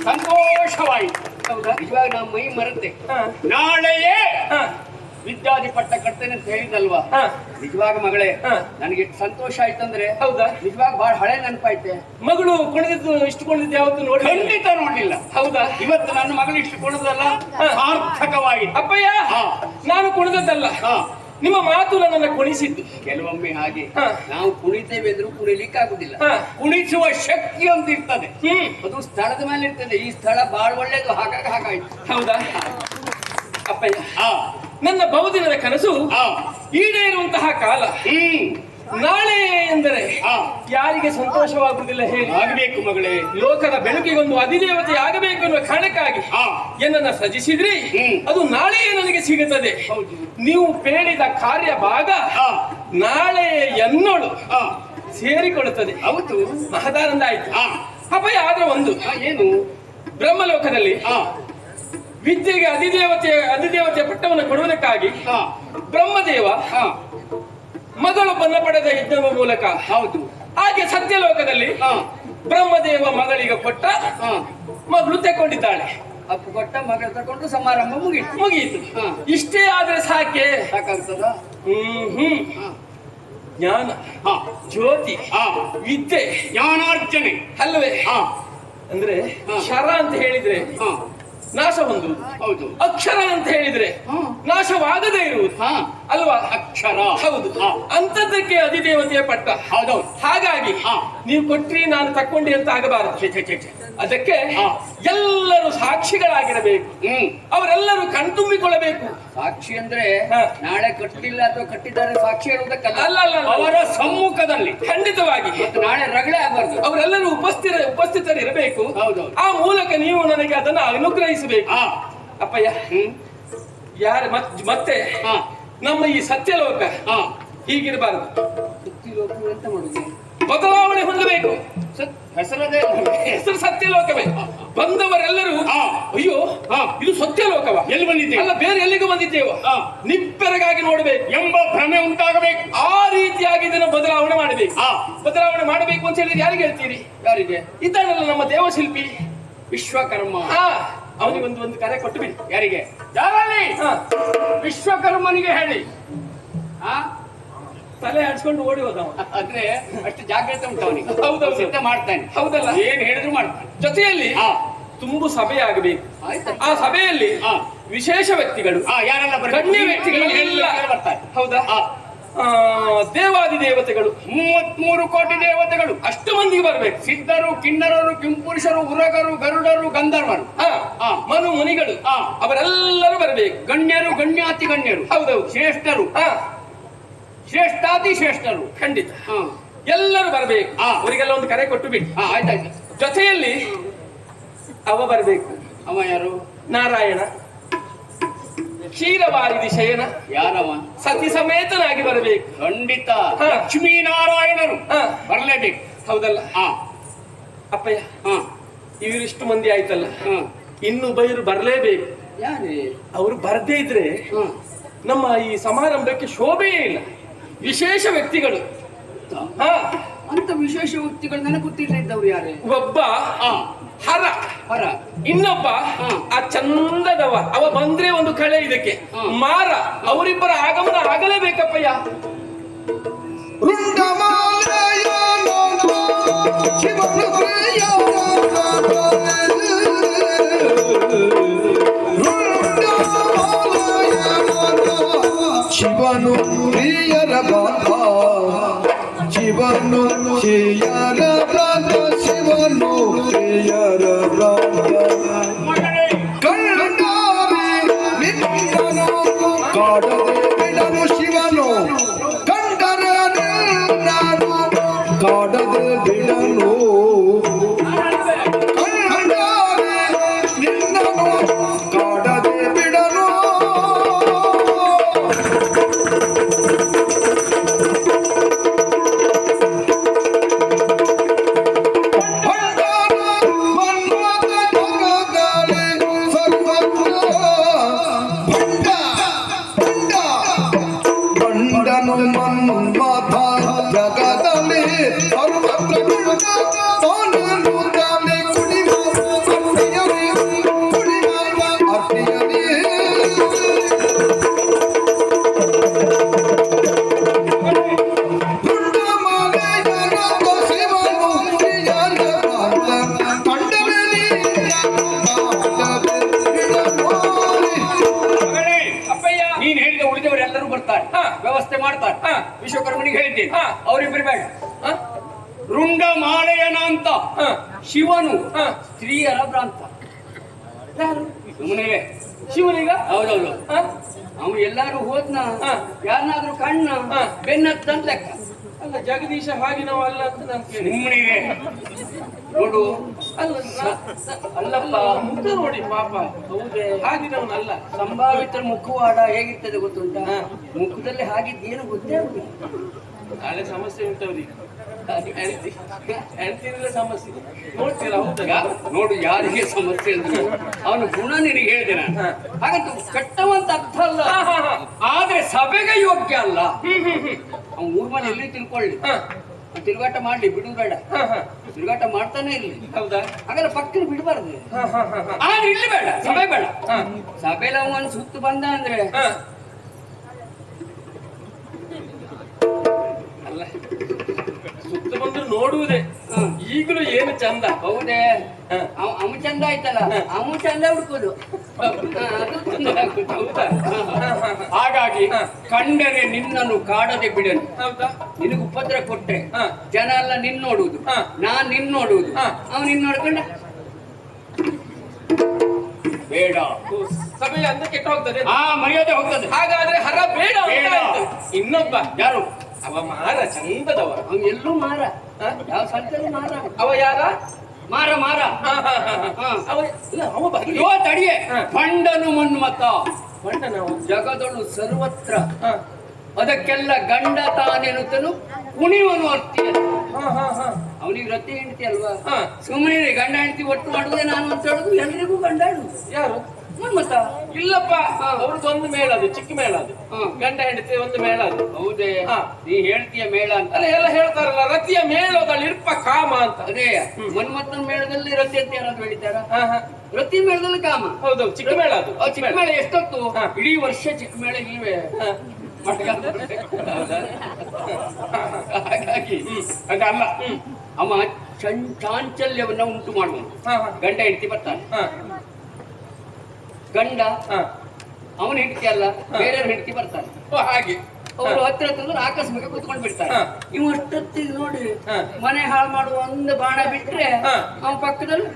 ಸಂತೋಷವಾಯಿತು. ಹೌದಾ? ಇವಾಗ ನಾವು ಮೈ ಮರೆತೆ ನಾಳೆಯೇ ವಿದ್ಯಾಧಿ ಪಟ್ಟ ಕಟ್ತೇನೆ ಅಂತ ಹೇಳಿದಲ್ವಾ? ನಿಜವಾಗ ಮಗಳೇ, ನನಗೆ ಎಷ್ಟು ಸಂತೋಷ ಆಯ್ತಂದ್ರೆ, ಹೌದಾ? ನಿಜವಾಗ ಬಹಳ ಹಳೆ ನೆನಪಾಯ್ತೆ. ಮಗಳು ಕುಣಿದಿದ್ದು ಇಷ್ಟು ಕುಣಿದಿದ್ದು ಯಾವತ್ತು ನೋಡಿ? ಖಂಡಿತ ನೋಡ್ಲಿಲ್ಲ. ಹೌದಾ? ಇವತ್ತು ನನ್ನ ಮಗಳು ಇಷ್ಟು ಕುಣಿದಲ್ಲ, ಸಾರ್ಥಕವಾಗಿ. ಅಪ್ಪಯ್ಯ, ನಾನು ಕುಣಿದದ್ದಲ್ಲ, ನಿಮ್ಮ ಮಾತು ನನ್ನನ್ನು ಕುಣಿಸಿದ್ದು. ಕೆಲವೊಮ್ಮೆ ಹಾಗೆ ನಾವು ಕುಣಿತೇವೆ ಅಂದ್ರೂ ಕುಣಿಲಿಕ್ಕೆ ಆಗುದಿಲ್ಲ. ಕುಣಿಸುವ ಶಕ್ತಿ ಅಂತ ಇರ್ತದೆ, ಅದು ಸ್ಥಳದ ಮೇಲೆ ಇರ್ತದೆ. ಈ ಸ್ಥಳ ಬಹಳ ಒಳ್ಳೇದು, ಹಾಗಾಗಿ ಹಾಗಾಯ್ತು. ಹೌದಾ ಅಪ್ಪಯ್ಯ? ನನ್ನ ಬಹುದಿನದ ಕನಸು ಈಡೇರುವಂತಹ ಕಾಲ ನಾಳೆ ಎಂದರೆ ಯಾರಿಗೆ ಸಂತೋಷವಾಗುವುದಿಲ್ಲ ಹೇಳಿ? ಆಗಬೇಕು ಮಗಳೇ. ಲೋಕದ ಬೆಳಕಿಗೊಂದು ಅಧಿದೇವತೆ ಆಗಬೇಕು ಎನ್ನುವ ಕಾರಣಕ್ಕಾಗಿ ಏನನ್ನ ಸಜಿಸಿದ್ರಿ, ಅದು ನಾಳೆಯೇ ನನಗೆ ಸಿಗುತ್ತದೆ. ನೀವು ಹೇಳಿದ ಕಾರ್ಯ ಭಾಗ ನಾಳೆ ಎನ್ನೋಳು ಸೇರಿಕೊಳ್ಳುತ್ತದೆ. ಹೌದು, ಮಹದಾನಂದ ಆಯ್ತು ಅಪ್ಪಯ್ಯ. ಆದ್ರೆ ಒಂದು, ಏನು? ಬ್ರಹ್ಮಲೋಕದಲ್ಲಿ ವಿದ್ಯೆಗೆ ಅಧಿದೇವತೆಯ ಪಟ್ಟವನ್ನು ಕೊಡುವುದಕ್ಕಾಗಿ ಬ್ರಹ್ಮದೇವ ಮಗಳೊಬ್ಬನ್ನ ಪಡೆದ ಯಜ್ಞದ ಮೂಲಕ. ಹೌದು. ಹಾಗೆ ಸತ್ಯಲೋಕದಲ್ಲಿ ಬ್ರಹ್ಮದೇವ ಮಗಳಿಗೆ ಕೊಟ್ಟ ಮಗಳು ತಗೊಂಡಿದ್ದಾಳೆ. ಅಪ್ಪು ಕೊಟ್ಟ ಮಗಳು ತಗೊಂಡು ಸಮಾರಂಭ ಮುಗಿಯಿತು. ಇಷ್ಟೇ ಆದ್ರೆ ಸಾಕೆ? ಸಾಕಾಗ್ತದ? ಜ್ಞಾನ, ಜ್ಯೋತಿ, ವಿದ್ಯೆ, ಜ್ಞಾನಾರ್ಜನೆ ಅಲ್ವೇ? ಅಂದ್ರೆ ಶರ ಅಂತ ಹೇಳಿದ್ರೆ ನಾಶ ಹೊಂದುವುದು. ಹೌದು. ಅಕ್ಷರ ಅಂತ ಹೇಳಿದ್ರೆ ನಾಶವಾಗದೇ ಇರುವುದು ಅಲ್ವಾ? ಅಕ್ಷರ. ಹೌದು. ಅಂತದ್ದಕ್ಕೆ ಅಧಿದೇವತೆಯ ಪಟ್ಟ. ಹೌದೌದು. ಹಾಗಾಗಿ ನೀವು ಕೊಟ್ರಿ ನಾನು ತಕ್ಕೊಂಡಿ ಅಂತ ಆಗಬಾರದು. ಅದಕ್ಕೆ ಎಲ್ಲರೂ ಸಾಕ್ಷಿಗಳಾಗಿರಬೇಕು. ಅವರೆಲ್ಲರೂ ಕಣ್ತುಂಬಿಕೊಳ್ಳಬೇಕು. ಸಾಕ್ಷಿ ಅಂದ್ರೆ ನಾಳೆ ಕಟ್ಟಲಿಲ್ಲ ಅಥವಾ ಕಟ್ಟಿದ್ದಾರೆ ಸಾಕ್ಷಿ ಹೇಳುವುದಕ್ಕಲ್ಲ. ಅಲ್ಲ, ಅವರ ಸಮ್ಮುಖದಲ್ಲಿ ಖಂಡಿತವಾಗಿ ನಾಳೆ ರಗಳೆ ಆಗಬಾರ್ದು. ಅವರೆಲ್ಲರೂ ಉಪಸ್ಥಿತರಿರಬೇಕು. ಆ ಮೂಲಕ ನೀವು ನನಗೆ ಅದನ್ನು ಅನುಗ್ರಹಿಸಬೇಕು ಅಪ್ಪಯ್ಯ. ಯಾರ ಮತ್ತೆ ನಮ್ಮ ಈ ಸತ್ಯಲೋಕ ಹೀಗಿರಬಾರದು. ಎಂತ ಮಾಡುದು? ಬದಲಾವಣೆ ಹೊಂದಬೇಕು. ಹೆಸರು ಸತ್ಯಲೋಕವೇ. ಬಂದವರೆಲ್ಲರೂ ಅಯ್ಯೋ ಇದು ಸತ್ಯಲೋಕವ, ಎಲ್ಲಿ ಬಂದಿದ್ದೇವೆ ಅಲ್ಲ ಬೇರೆ ಎಲ್ಲಿಗೂ ಬಂದಿದ್ದೇವ, ನಿಬ್ಬೆರಗಾಗಿ ನೋಡಬೇಕು ಎಂಬ ಭ್ರಮೆ ಉಂಟಾಗಬೇಕು. ಆ ರೀತಿಯಾಗಿ ಇದನ್ನು ಬದಲಾವಣೆ ಮಾಡಬೇಕು. ಬದಲಾವಣೆ ಮಾಡಬೇಕು ಅಂತ ಹೇಳಿದ್ರೆ ಯಾರಿಗೆ ಹೇಳ್ತೀರಿ? ಯಾರಿಗೆ? ಇದ್ದಾನಲ್ಲ ನಮ್ಮ ದೇವಶಿಲ್ಪಿ ವಿಶ್ವಕರ್ಮ. ಅವನಿಗೆ ಒಂದು ಕರೆ ಕೊಟ್ಟು ಬಿಡಿ. ಯಾರಿಗೆ? ಯಾರಲ್ಲಿ? ವಿಶ್ವಕರ್ಮನಿಗೆ ಹೇಳಿ. ತಲೆ ಆಡ್ಸ್ಕೊಂಡು ಓಡಿ ಹೋದ. ಆದ್ರೆ ಅಷ್ಟು ಜಾಗ್ರತೆ ಉಂಟು ಅವನಿಗೆ. ಹೌದೌದು, ಸಿದ್ಧ ಮಾಡ್ತಾನೆ. ಹೌದಲ್ಲ? ಏನ್ ಹೇಳಿದ್ರು ಮಾಡ್ತಾನೆ. ಜೊತೆಯಲ್ಲಿ ತುಂಬು ಸಭೆ ಆಗಬೇಕು. ಆ ಸಭೆಯಲ್ಲಿ ವಿಶೇಷ ವ್ಯಕ್ತಿಗಳು, ಯಾರೆಲ್ಲ ಗಣ್ಯ ವ್ಯಕ್ತಿಗಳು ಎಲ್ಲ ಬರ್ತಾರೆ. ಹೌದಾ? ದೇವಾದಿ ದೇವತೆಗಳು 33 ಕೋಟಿ ದೇವತೆಗಳು ಅಷ್ಟು ಮಂದಿಗೆ ಬರ್ಬೇಕು. ಸಿದ್ಧರು, ಕಿನ್ನರರು, ಕಿಂಪುರುಷರು, ಉರಗರು, ಗರುಡರು, ಗಂಧರ್ವರು, ಮನು ಮುನಿಗಳು ಅವರೆಲ್ಲರೂ ಬರಬೇಕು. ಗಣ್ಯರು, ಗಣ್ಯಾತಿ ಗಣ್ಯರು, ಹೌದೌದು, ಶ್ರೇಷ್ಠರು, ಶ್ರೇಷ್ಠಾತಿ ಶ್ರೇಷ್ಠರು, ಖಂಡಿತ ಎಲ್ಲರೂ ಬರಬೇಕು. ಅವರಿಗೆಲ್ಲ ಒಂದು ಕರೆ ಕೊಟ್ಟು ಬಿಡಿ. ಆಯ್ತಾಯ್ತು. ಜೊತೆಯಲ್ಲಿ ಅವ ಬರಬೇಕು. ಅವ ಯಾರು? ನಾರಾಯಣ ಕ್ಷೀರವಾರಿಧಿ ಶಯನ. ಯಾರವ? ಸತಿ ಸಮೇತನಾಗಿ ಬರಬೇಕು. ಖಂಡಿತ ಲಕ್ಷ್ಮೀನಾರಾಯಣರು ಬರಲೇಬೇಕು. ಹೌದಲ್ಲ ಅಪ್ಪಯ್ಯ? ಇವರಿಷ್ಟು ಮಂದಿ ಆಯ್ತಲ್ಲ, ಇನ್ನು ಬೈರು ಬರಲೇಬೇಕು. ಯಾರೇ? ಅವರು ಬರದೇ ಇದ್ರೆ ನಮ್ಮ ಈ ಸಮಾರಂಭಕ್ಕೆ ಶೋಭೆಯೇ ಇಲ್ಲ. ವಿಶೇಷ ವ್ಯಕ್ತಿಗಳು. ಅಂತ ವಿಶೇಷ ವ್ಯಕ್ತಿಗಳು ನನಗೆ ಗೊತ್ತಿಲ್ಲದವ್ರು ಯಾರೇ? ಒಬ್ಬ ಹರ, ಇನ್ನೊಬ್ಬ ಆ ಚಂದದವ. ಅವ ಬಂದ್ರೆ ಒಂದು ಕಳೆ ಇದಕ್ಕೆ ಮಾರ. ಅವರಿಬ್ಬರ ಆಗಮನ ಆಗಲೇಬೇಕಪ್ಪಯ್ಯ. ಶಿವನು ಪ್ರಿಯರ ಬಾಧ, ಶಿವನು ಶ್ರೀಯರ ಬ್ರಾತ, ಶಿವನು ಪ್ರಿಯರ ಬ್ರಾತ. ಕಂಡಾರೆ ನಿನ್ನನು ಕಾಡದೆ ಬಿಡನು ಶಿವನು, ಕಂಡರೆ ನಿನ್ನನು ಕಾಡದೆ ಬಿಡನು. ಕಂಡಾರೆ ನಿನ್ನನು ಕಾಡದೆ ಬಿಡನು. ಮನ್ಮಥ ಜಗದಲ್ಲಿ ಸರ್ವತ್ರ ಕುಡಿವ ಮಾಡ್ತಾರೆ ವಿಶ್ವಕರ್ಮನಿಗೆ ಹೇಳಿದ್ದೇನೆ ಅವರಿಬ್ಬರು ಬೇಡ ರುಂಡ ಮಾಳೆಯನ ಅಂತ ಶಿವನು ಸ್ತ್ರೀಯರ ಭ್ರಾಂತ ಸುಮ್ಮನೆ ಶಿವನಿಗ ಹೌದೌದು ಅವನು ಎಲ್ಲಾರು ಹೋದ್ನ ಯಾರನ್ನಾದ್ರೂ ಕಣ್ಣ ಬೆನ್ನತ್ತಂತ ಲೆಕ್ಕ ಅಲ್ಲ ಜಗದೀಶ ಹಾಗೆ ನಾವು ಅಲ್ಲ ಅಂತ ನಾನು ಕೇಳಿ ಸುಮ್ಮನಿಗೆ ನೋಡು ಅಲ್ಲಪ್ಪ ಮುಖ ನೋಡಿ ಪಾಪ ಹೌದೇ ಹಾಗಿನವನಲ್ಲ ಸಂಭಾವಿತರ ಮುಖವಾಡ ಹೇಗಿರ್ತದೆ ಗೊತ್ತುಂಟ ಮುಖದಲ್ಲಿ ಹಾಗಿದ್ದೇನು ಗೊತ್ತೇ ಆಗುದಿಲ್ಲ ನಾಳೆ ಸಮಸ್ಯೆ ಉಂಟವ್ರಿಗೆ ಹೆಣ್ತಿದ್ರೆ ಸಮಸ್ಯೆ ನೋಡ್ತೀರಾ ಹೌದಾ ನೋಡು ಯಾರಿಗೆ ಸಮಸ್ಯೆ ಅಂದ್ರೆ ಅವನು ಗುಣ ನಿನಗೆ ಹೇಳಿದೆ ನಾನು ಹಾಗಂತ ಕೆಟ್ಟವಂತ ಅರ್ಥ ಅಲ್ಲ ಆದ್ರೆ ಸಭೆಗೆ ಯೋಗ್ಯ ಅಲ್ಲ ಅವ್ನು ಊರ್ ಮನೆ ಎಲ್ಲಿ ತಿಳ್ಕೊಳ್ಳಿ ತಿರುಗಾಟ ಮಾಡ್ಲಿ ಬಿಡುದು ಬೇಡ ತಿರುಗಾಟ ಮಾಡ್ತಾನೆ ಇರ್ಲಿ ಹೌದಾ ಹಾಗಾದ್ರೆ ಪಕ್ಕನ ಬಿಡಬಾರ್ದು ಆದ್ರೆ ಇಲ್ಲಿ ಬೇಡ ಸಭೆ ಬೇಡ ಸಭೆಯಲ್ಲಿ ಅವನು ಸುತ್ತು ಬಂದ ಅಂದ್ರೆ ಅಲ್ಲ ಸುತ್ತ ಬಂದ್ರು ನೋಡುವುದೇ ಈಗಲೂ ಏನು ಚಂದ ಹೌದೇ ಅವ ಚಂದ ಆಯ್ತಲ್ಲ ಅವ ಚಂದ ಹುಡ್ಕೋದು ಹೌದಾ ಹಾಗಾಗಿ ಕಂಡರೆ ನಿನ್ನನ್ನು ಕಾಡದೆ ಬಿಡನು ಹೌದಾ ನಿನಗೆ ಉಪದ್ರ ಕೊಟ್ಟೆ ಜನ ಎಲ್ಲ ನಿನ್ ನೋಡುವುದು ನಾನ್ ನಿನ್ ನೋಡುವುದು ಅವ್ ನಿನ್ ನೋಡ್ಕೊಂಡ ಬೇಡ ಸಭೆ ಅಂತ ಕೆಟ್ಟ ಹೋಗ್ತದೆ ಮರ್ಯಾದೆ ಹೋಗ್ತದೆ ಹಾಗಾದ್ರೆ ಹರ ಬೇಡ ಬೇಡ. ಇನ್ನೊಬ್ಬ ಯಾರು ಅವ ಮಾರ ಚಂದದವ ಅವ್ ಎಲ್ಲೂ ಮಾರ ಯಾವ ಸ್ಥಳದಲ್ಲಿ ಮಾರ ಅವ ಯಾರ ಮಾರ ಮಾರ ಅವ ಇಲ್ಲ, ಅವ ಬರಲಿ ಯುವ ತಡಿಯೆ ಖಂಡನು ಮನ್ಮತ ನಾವು ಜಗದೊಳು ಸರ್ವತ್ರ ಅದಕ್ಕೆಲ್ಲ ಗಂಡ ತಾನೆನ್ನುತ್ತನು ಕುಣಿವನು ಅರ್ತಿ ಅವನಿಗೆ ರತಿ ಹೆಂಡತಿ ಅಲ್ವಾ ಸುಮ್ಮನೆ ಗಂಡ ಹೆಂಡತಿ ಒಟ್ಟು ಮಾಡುವುದೇ ನಾನು ಅಂತ ಹೇಳುದು ಎಲ್ರಿಗೂ ಗಂಡ ಹೇಳುದು ಯಾರು ಮನ್ಮತ ಇಲ್ಲಪ್ಪ ಅವ್ರದ್ದು ಒಂದು ಮೇಳ ಅದು ಚಿಕ್ಕ ಮೇಳ ಅದು ಗಂಡ ಹೆಂಡತಿ ಒಂದು ಮೇಳ ಅದು ಹೌದೇ ನೀ ಹೇಳ್ತೀಯ ಮೇಳ ಅಂತ ಅಲ್ಲ ಎಲ್ಲ ಹೇಳ್ತಾರಲ್ಲ ರತಿಯ ಮೇಳದಲ್ಲಿ ಇರ್ಪ ಕಾಮ ಅಂತ ಅದೇ ಮನ್ಮಥನ ಮೇಳದಲ್ಲಿ ರತಿ ಅಂತ ಯಾರಾದ್ರೂ ಹೇಳಿದ್ದಾರ ರತಿ ಮೇಳದಲ್ಲಿ ಕಾಮ ಹೌದೌದು ಚಿಕ್ಕ ಮೇಳ ಅದು ಚಿಕ್ಕ ಮೇಳ ಎಷ್ಟೊತ್ತು ಇಡೀ ವರ್ಷ ಚಿಕ್ಕ ಮೇಳ ಇಲ್ವೇ ಹಾಗಾಗಿ ಅದಲ್ಲ ಅವ ಚಾಂಚಲ್ಯವನ್ನ ಉಂಟು ಮಾಡುವನು ಗಂಡ ಹೆಂಡತಿ ಬರ್ತಾನೆ ಗಂಡ ಅವನ ಹೆಂಡತಿ ಅಲ್ಲ ಬೇರೆಯವ್ರ ಹೆಂಡತಿ ಬರ್ತಾನೆ ಹಾಗೆ ಅವರು ಹತ್ತಿರ ಹತ್ರ ಆಕಸ್ಮಿಕ ಕೂತ್ಕೊಂಡು ಬಿಡ್ತಾರೆ ಇವ್ ಅಷ್ಟೊತ್ತಿಗೆ ನೋಡಿ ಮನೆ ಹಾಳು ಮಾಡುವ ಒಂದು ಬಾಣ ಬಿಟ್ರೆ ಅವನ ಪಕ್ಕದಲ್ಲಿ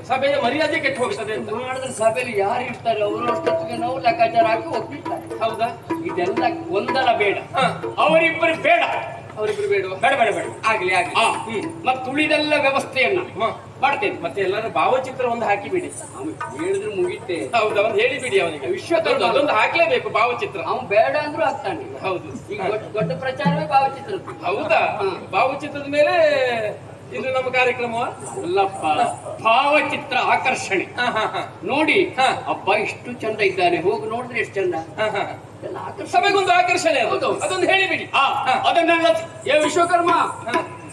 ಸಭೆಯ ಮರ್ಯಾದೆ ಕೆಟ್ಟು ಹೋಗ್ತದೆ ಅಂತ ಮಾಡಿದ್ರೆ ಸಭೆಯಲ್ಲಿ ಯಾರು ಇರ್ತಾರೆ ಅವರು ಅಷ್ಟೊತ್ತಿಗೆ ನಾವು ಲೆಕ್ಕಾಚಾರ ಹಾಕಿ ಹೋಗ್ಬಿಡ್ತಾರೆ ಹೌದಾ ಇದೆಲ್ಲ ಗೊಂದಲ ಬೇಡ ಅವರಿಬ್ಬರು ಬೇಡ ಅವರಿಬ್ರು ಬೇಡ ಬೇಡ ಬೇಡ ಬೇಡ ಆಗ್ಲಿ ಆಗ್ಲಿ ಮತ್ತೆ ಉಳಿದೆಲ್ಲ ವ್ಯವಸ್ಥೆಯನ್ನ ಮಾಡ್ತೇನೆ ಮತ್ತೆ ಎಲ್ಲರೂ ಭಾವಚಿತ್ರ ಒಂದು ಹಾಕಿಬಿಡಿ ಹೇಳಿದ್ರು ಮುಗಿತೆ ಹೌದಾ ಒಂದು ಹೇಳಿಬಿಡಿ ಅವನಿಗೆ ವಿಶ್ವಕರ್ಮ ಅದೊಂದು ಹಾಕ್ಲೇಬೇಕು ಭಾವಚಿತ್ರ ಅವ್ನು ಬೇಡ ಅಂದ್ರೂ ಆಗ್ತಾನೆ ಹೌದು ಈಗ ದೊಡ್ಡ ಪ್ರಚಾರವೇ ಭಾವಚಿತ್ರ ಹೌದಾ ಭಾವಚಿತ್ರದ ಮೇಲೆ ಇದು ನಮ್ಮ ಕಾರ್ಯಕ್ರಮ ಅಲ್ಲಪ್ಪ ಭಾವಚಿತ್ರ ಆಕರ್ಷಣೆ ನೋಡಿ ಅಪ್ಪ ಇಷ್ಟು ಚಂದ ಇದ್ದಾನೆ ಹೋಗಿ ನೋಡಿದ್ರೆ ಎಷ್ಟು ಚಂದ ಸಭೆಗೊಂದು ಆಕರ್ಷಣೆ ಅದೊಂದು ಹೇಳಿಬಿಡಿ ಅದನ್ನೆಲ್ಲ ವಿಶ್ವಕರ್ಮ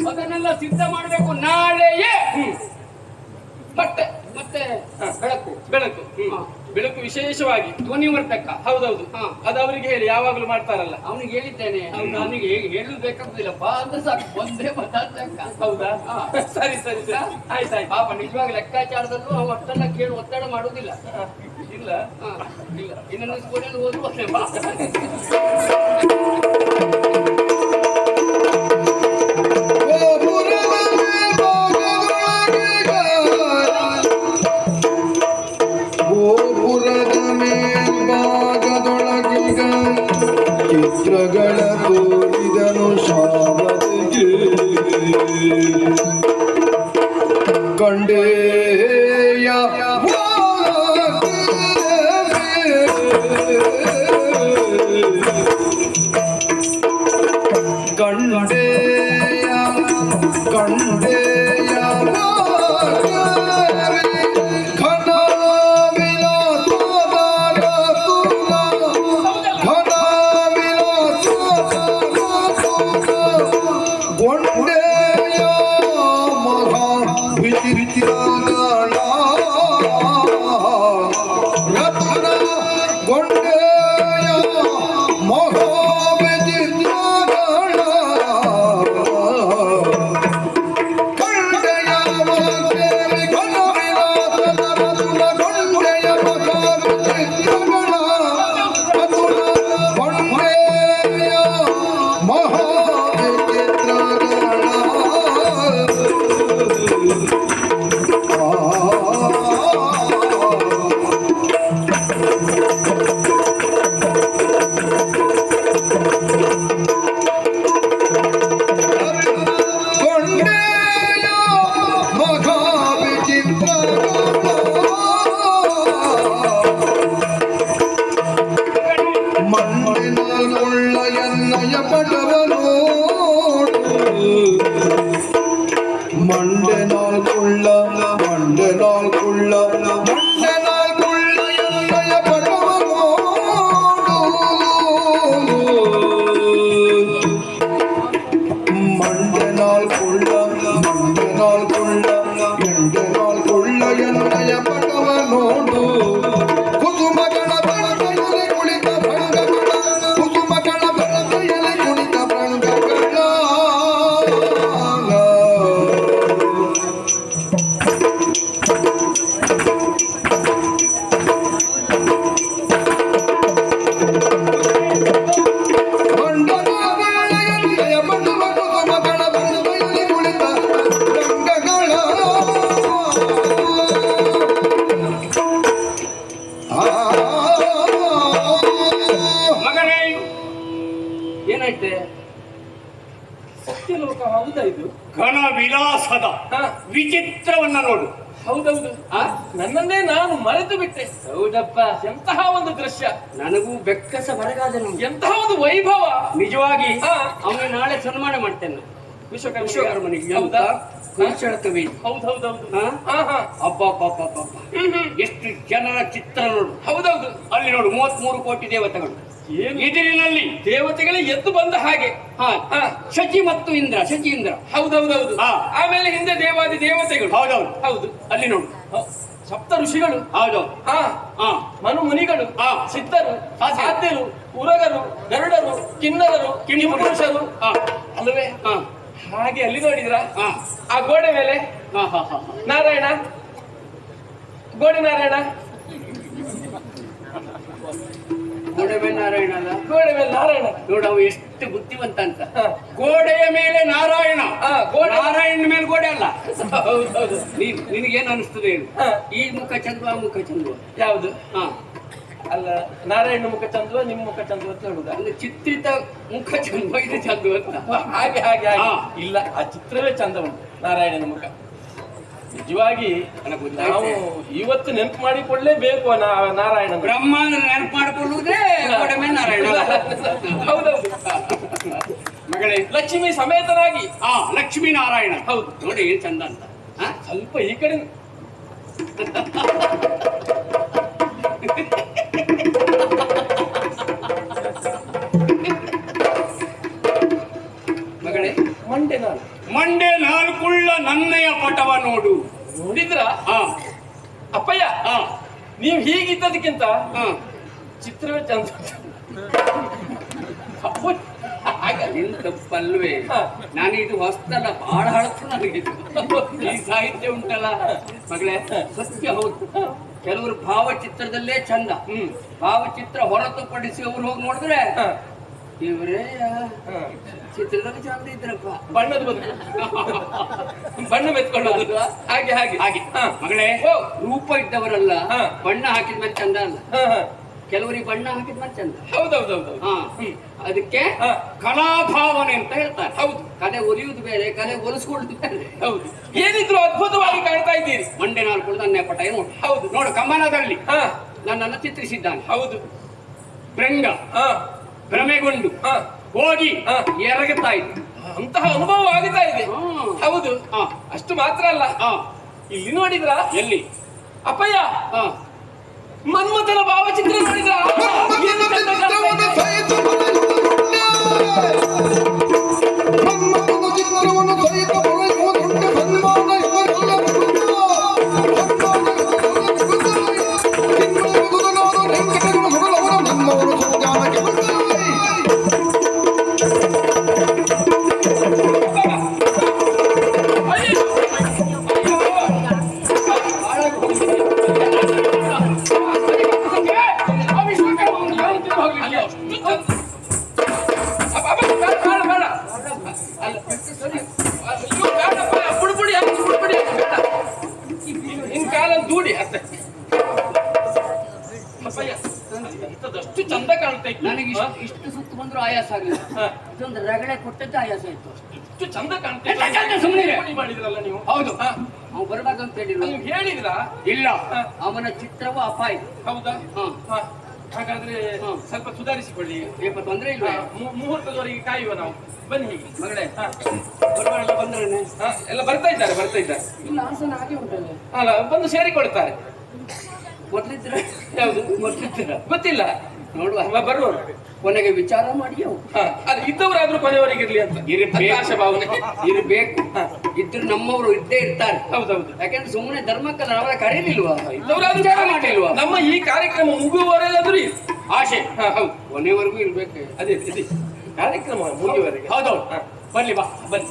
ಅದನ್ನೆಲ್ಲ ಸಿದ್ಧ ಮಾಡಬೇಕು ನಾಳೆಯೇ ಮತ್ತೆ ಮತ್ತೆ ಬೆಳಕು ಬೆಳಕು ಬೆಳಕು ವಿಶೇಷವಾಗಿ ಧ್ವನಿವರ್ಧಕ ಹೌದೌದು ಅದು ಅವರಿಗೆ ಹೇಳಿ ಯಾವಾಗಲೂ ಮಾಡ್ತಾರಲ್ಲ ಅವನಿಗೆ ಹೇಳಿದ್ದೇನೆ ಅವನಿಗೆ ಹೇಳಲು ಬೇಕಾಗುದಿಲ್ಲ ಬಾ ಅಂತ ಸಾಕು ಒಂದೇ ಮಾತಾಡ್ತಕ್ಕ ಹೌದಾ ಸರಿ ಸರಿ ಸರಿ ಆಯ್ತಾಯ್ತು ಪಾಪ ನಿಜವಾಗಿ ಲೆಕ್ಕಾಚಾರದಲ್ಲೂ ಅವ ಅಷ್ಟೆಲ್ಲ ಕೇಳಿ ಒತ್ತಡ ಮಾಡುವುದಿಲ್ಲ ಇಲ್ಲ ಇಲ್ಲ ಇನ್ನೊಂದು ಸ್ಕೂಲಲ್ಲಿ ಹೋದ್ರು ಅಷ್ಟೇ ಬಾ ಚಿತ್ರಗಳ ತೋರಿದನು ಶಾರದೆಗೆ ಕಂಡೇಯ ಕಂಡೇಯ ಕಂಡೇಯ ಎನ್ನಯ ಪಟವನು ಮಂಡೆ ನಾಲ್ಕುಳ್ಳ ಮಂಡೆ ನಾಲ್ಕುಳ್ಳ ಮಂಡೆ ನಾಲ್ಕುಳ್ಳ ಎನ್ನಯ ಪಟವನು ಮಂಡೆ ನಾಲ್ಕುಳ್ಳ ಮಂಡೆ ನಾಲ್ಕುಳ್ಳ ಎಂಡೆ ನಾಲ್ಕುಳ್ಳ ಎನ್ನಯ ಪಟವ ನೋಡು ಕುಸುಮಗಳ ಬೆಳಕಲ್ಲಿ ಕುಳಿತ ಭಂಗಗಳ ಕುಸುಮಗಳ ಬೆಳಕಲ್ಲಿ ಕುಳಿತ ಭಂಗಗಳ ಮಗನೇ ಏನಾಯ್ತೆ? ಸತ್ಯಲೋಕ ಹೌದಾ ಇದು? ಘನ ವಿಲಾಸದ ಹಾ, ವಿಚಿತ್ರವನ್ನ ನೋಡು. ಹೌದೌದು. ಆ? ನನ್ನನ್ನೇ ನಾನು ಮರೆತು ಬಿಟ್ಟೆ. ಹೌದಪ್ಪ, ಎಂತಹ ಒಂದು ದೃಶ್ಯ, ನನಗೂ ಬೆಕ್ಕಸ ಬರಗಾದ ಎಂತಹ ಒಂದು ವೈಭವ. ನಿಜವಾಗಿ ಹಾ. ಅವನಿಗೆ ನಾಳೆ ಸನ್ಮಾನ ಮಾಡ್ತೇನೆ. ವಿಶ್ವಕರ್ಮನಿಗೆ ಹೌದಾ? ಕವಿ. ಹೌದೌದೌದು. ಅಬ್ಬ ಎಷ್ಟು ಜನರ ಚಿತ್ರ ನೋಡು. ಹೌದೌದು. ಅಲ್ಲಿ ನೋಡು 33 ಕೋಟಿ ದೇವತೆಗಳು ಏನು ಎದುರಿನಲ್ಲಿ. ದೇವತೆಗಳೇ ಎದ್ದು ಬಂದ ಹಾಗೆ. ಹಾ, ಹಾ. ಶಚಿ ಮತ್ತು ಇಂದ್ರ, ಶಚಿ ಇಂದ್ರ. ಹೌದೌದೌದು. ಹಾ. ಆಮೇಲೆ ಹಿಂದೆ ದೇವಾದಿ ದೇವತೆಗಳು. ಹೌದೌದು. ಹೌದು. ಅಲ್ಲಿ ನೋಡು ಸಪ್ತ ಋಷಿಗಳು. ಹೌದೌದು. ಹಾ, ಹಾ, ಮನು ಮುನಿಗಳು, ಹಾ. ಸಿದ್ಧರು, ಸಾಧ್ಯ. ಸಾಧ್ಯರು, ಉರಗರು, ಗರುಡರು, ಕಿನ್ನರರು, ಕಿಂಪುರುಷರು. ಹಾ. ಅಲ್ಲವೇ? ಹಾ, ಹಾಗೆ ಅಲ್ಲಿ ನೋಡಿದ್ರ ಹಾ, ಆ ಗೋಡೆ ಮೇಲೆ ಹಾ, ಹಾ, ಹಾ. ನಾರಾಯಣ, ಗೋಡೆ ನಾರಾಯಣ, ಗೋಡೆ ಮೇಲೆ ನಾರಾಯಣ ಅಲ್ಲ, ಗೋಡೆ ಮೇಲೆ ನಾರಾಯಣ. ನೋಡು ಅವ ಎಷ್ಟು ಬುದ್ಧಿವಂತ ಅಂತ. ಹಾ. ಗೋಡೆಯ ಮೇಲೆ ನಾರಾಯಣ. ಹಾ, ಗೋಡೆ. ನಾರಾಯಣ ಮೇಲೆ ಗೋಡೆ ಅಲ್ಲ. ಹೌದೌದು. ನಿನಗೇನು ಅನಿಸ್ತದೆ ಹೇಳು? ಹಾ. ಈ ಮುಖ ಚಂದ್ವ, ಆ ಮುಖ ಚಂದ್ವ. ಯಾವುದು? ಹಾ, ಅಲ್ಲ, ನಾರಾಯಣ ಮುಖ ಚಂದ್ವ, ನಿಮ್ಮ ಮುಖ ಚಂದ್ವ ಅಂತ ಹೇಳುದ? ಅಂದ್ರೆ ಚಿತ್ರಿತ ಮುಖ ಚಂದ್ವ, ಇದು ಚಂದ್ವ ಅಂತ. ಹಾಗೆ ಹಾಗೆ ಹಾಗೆ. ಹಾ. ಇಲ್ಲ, ಆ ಚಿತ್ರವೇ ಚಂದ ಉಂಟು ನಾರಾಯಣನ ಮುಖ. ನಿಜವಾಗಿ ನನಗೆ ಗೊತ್ತಾಯ್ತು. ನಾವು ಇವತ್ತು ನೆನಪು ಮಾಡಿಕೊಳ್ಳೇಬೇಕು ನಾರಾಯಣ. ಬ್ರಹ್ಮಾಂಡ ನೆನಪು ಮಾಡಿಕೊಳ್ಳುವುದೇ ಗೋಡೆ ಮೇಲೆ ನಾರಾಯಣ. ಹೌದೌದು. ಮಗಳೇ, ಲಕ್ಷ್ಮಿ ಸಮೇತನಾಗಿ. ಆ ಲಕ್ಷ್ಮೀ ನಾರಾಯಣ. ಹೌದು. ನೋಡಿ ಏನ್ ಚಂದ ಅಂತ. ಹಾ? ಸ್ವಲ್ಪ ಈ ಕಡೆ. ಮಗಳೇ, ಮಂಡೆ ನಾನು ಮಂಡೆ ನಾಲ್ಕುಳ್ಳ ನನ್ನಯ ಪಟವ ನೋಡು. ನೋಡಿದ್ರ? ಹಾ, ಅಪ್ಪಯ್ಯ, ಹಾ, ನೀವು ಹೀಗಿದ್ದದಕ್ಕಿಂತ ಹಾ. ಚಿತ್ರವೇ ಚಂದ. ಅಪ್ಪು, ಹಾಗೆ. ನಿನ್ ತಪ್ಪಲ್ವೇ? ಹಾ. ನಾನು ಇದು ಹೊಸ್ತಲ್ಲ, ಬಹಳ ಹಳತ್ತು ನನಗಿದು. ಈ ಸಾಹಿತ್ಯ ಉಂಟಲ್ಲ ಮಗಳೇ, ಸತ್ಯ ಹೌದು. ಕೆಲವರು ಭಾವಚಿತ್ರದಲ್ಲೇ ಚಂದ. ಭಾವಚಿತ್ರ ಹೊರತುಪಡಿಸಿ ಅವ್ರು ಹೋಗಿ ನೋಡಿದ್ರೆ ಹಾ. ಇವರೇ ಹಾ. ಚಿತ್ರದಲ್ಲಿ ಚಂದ ಇದ್ರಪ್ಪ. ಬಣ್ಣದ ಬದಲು ಬಣ್ಣ ಮೆತ್ಕೊಳ್ಳೋದು. ಹಾಗೆ ಹಾಗೆ ಹಾಗೆ. ಹಾ. ಮಗಳೇ, ಓ. ರೂಪ ಇದ್ದವರಲ್ಲ, ಹಾ. ಬಣ್ಣ ಹಾಕಿದ್ಮೇಲೆ ಚಂದ ಅಲ್ಲ. ಹಾ, ಹಾ. ಕೆಲವರಿಗೆ ಬಣ್ಣ ಹಾಕಿದ್ಮೇಲೆ ಚಂದ. ಹೌದೌದೌದು. ಹಾ, ಅದಕ್ಕೆ ಹಾ. ಕಲಾಭಾವನೆ ಅಂತ ಹೇಳ್ತಾರೆ. ಹೌದು. ಕಲೆ ಒಲಿಯುವುದು ಬೇರೆ, ಕಲೆ ಒಲಿಸ್ಕೊಳ್ಳುದು ಬೇರೆ. ಹೌದು. ಏನಿದ್ರು ಅದ್ಭುತವಾಗಿ ಕಾಣ್ತಾ ಇದ್ದೀರಿ. ಮಂಡೆ ನಾಲ್ಕು ನನ್ನ ಪಟ ನೋಡು. ಹೌದು. ನೋಡು, ಕಮಲದಲ್ಲಿ ಹಾ. ನನ್ನನ್ನು ಚಿತ್ರಿಸಿದ್ದಾನೆ. ಹೌದು. ಭೃಂಗ ಹಾ. ಭ್ರಮೆಗೊಂಡು ಹಾ. ಹೋಗಿ ಹಾ. ಎರಗುತ್ತಾ ಇತ್ತು. ಅಂತಹ ಅನುಭವ ಆಗುತ್ತಾ ಇದೆ. ಹೌದು. ಹಾ. ಅಷ್ಟು ಮಾತ್ರ ಅಲ್ಲ, ಹಾ. ಇಲ್ಲಿ ನೋಡಿದ್ರ? ಎಲ್ಲಿ? ಅಪ್ಪಯ್ಯ, ಹಾ. ಮನ್ಮಥನ ಭಾವಚಿತ್ರ ನೋಡಿದ್ರ? ಏನು ಚಂದ ಕಾಣ್ತಾ ಇದೆ. ಅಯ್ಯೋ, ಅಯ್ಯೋ. ಆ ವಿಶ್ವಕರ್ಮ ಒಂದು ಯಾರು ತಿಂದು ಹೋಗ್ಲಿಕ್ಕೆ? ಅಪ್ಪ, ಅಪ್ಪ, ಬೇಡ, ಬೇಡ, ಬೇಡ. ಅಲ್ಲ, ಸರಿ. ಅಯ್ಯೋ, ಬೇಡಪ್ಪ, ಬುಡ್ಬುಡಿ ಹಾಕಿ, ಬುಡ್ಬುಡಿ ಹಾಕಿ, ಬೇಡ. ನಿನ್ ಕಾಲಲ್ಲಿ ದೂಡಿ ಅಷ್ಟೇ. ಅಪ್ಪಯ್ಯ, ಇಂಥದ್ದಷ್ಟು ಚಂದ ಕಾಣ್ತಾ ಇತ್ತು. ನನಗೆ ಇಷ್ಟು ಸುತ್ತು ಬಂದ್ರು ಆಯಾಸ ಆಗಲಿಲ್ಲ. ಹಾ. ಇದೊಂದು ರಗಳೆ ಕೊಟ್ಟದ್ದು ಆಯಾಸ ಆಯ್ತು. ಇಷ್ಟು ಚಂದ ಕಾಣ್ತಾ ಎಂತ ಚಂದ ಸುಮ್ಮನೆ ಮಾಡಿದ್ರಲ್ಲ ನೀವು. ಹೌದು. ಹಾ. ಅವ್ನು ಬರಬಾರ್ದು ಅಂತ ಹೇಳಿಲ್ಲ. ನೀವು ಹೇಳಿದ್ರಾ? ಇಲ್ಲ, ಹಾ. ಅವನ ಚಿತ್ರವು ಅಪಾಯ. ಹೌದಾ? ಹಾ. ಹಾ. ಹಾಗಾದ್ರೆ ಸ್ವಲ್ಪ ಸುಧಾರಿಸಿಕೊಳ್ಳಿ. ಏಪ ತೊಂದ್ರೆ ಇಲ್ವೇ? ಮುಹೂರ್ತದವರೆಗೆ ಕಾಯುವ ನಾವು. ಬನ್ನಿ ಹೀಗೆ ಮಗಳೇ, ಹಾ. ಬರುವವರೆಲ್ಲ ಬಂದ್ರೇನೆ? ಹಾ, ಎಲ್ಲ ಬರ್ತಾ ಇದ್ದಾರೆ ಬರ್ತಾ ಇದ್ದಾರೆ. ಇಲ್ಲ, ಆಸನ ಹಾಗೆ ಉಂಟಲ್ಲ. ಅಲ್ಲ, ಬಂದು ಸೇರಿಕೊಳ್ತಾರೆ. ಮೊದ್ಲಿದ್ರ ಯಾವುದು ಮೊದ್ಲಿದ್ರ ಗೊತ್ತಿಲ್ಲ, ನೋಡುವ. ಬರುವವರು ಕೊನೆಗೆ ವಿಚಾರ ಮಾಡಿ ಅವು ಅದು ಇದ್ದವರಾದ್ರೂ ಕೊನೆಯವರೆಗೆ ಇರ್ಲಿ ಅಂತ ಇರಬೇಕು. ಆಶಾ ಭಾವನೆ ಇರಬೇಕು. ಇದ್ರು ನಮ್ಮವರು ಇದ್ದೇ ಇರ್ತಾರೆ. ಹೌದೌದು. ಯಾಕಂದ್ರೆ ಸುಮ್ಮನೆ ಧರ್ಮಕ್ಕಲ್ಲ, ಅವರ ಕರೀಲಿಲ್ವಾ? ಇದ್ದವರಾದ್ರೂ ವಿಚಾರ ಮಾಡಿಲ್ವಾ? ನಮ್ಮ ಈ ಕಾರ್ಯಕ್ರಮ ಮುಗಿಯುವವರೆಗಾದ್ರೂ ಆಶೆ ಹೌದು, ಕೊನೆವರೆಗೂ ಇರ್ಬೇಕು. ಅದೇ ಇದೆ ಕಾರ್ಯಕ್ರಮ ಮುಗಿಯುವವರೆಗೆ. ಹೌದೌದು. ಬನ್ನಿ ಬಾ, ಬನ್ನಿ.